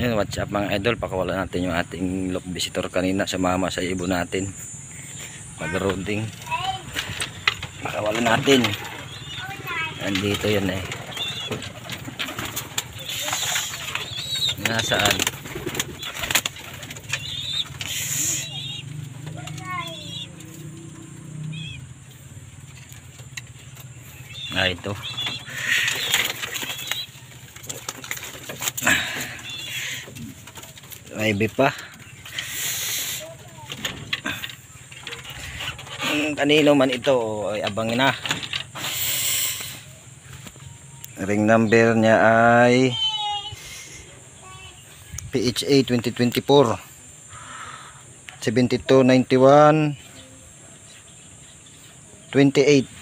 Ayun, what's up mga idol, pakawala natin yung ating lock visitor kanina, sumama sa ibon natin mag-rounding. Pakawala natin, andito yun eh. Nasaan? Ito maybe pa kanino man ito ay abangin na. Ring number niya ay PHA 2024 7291 28.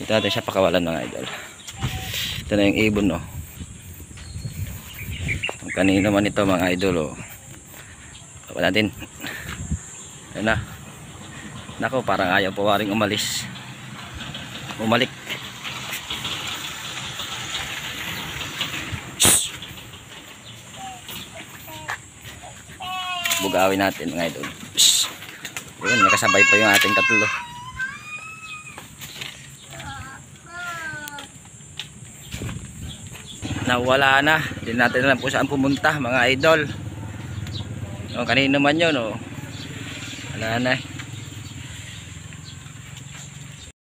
Kita natin siya pakawalan mga idol. Ito na yung ibon, no. Kanino man ito mga idol, oh. Pakawalan natin. Ayan na. Nako, parang ayaw pa waring umalis. Umalik. Bugawin natin mga idol. Yun, nakasabay pa yung ating tatlo. Nawala na. Hindi natin alam kung saan pumunta mga idol. O, kanino man yun, o. Wala na.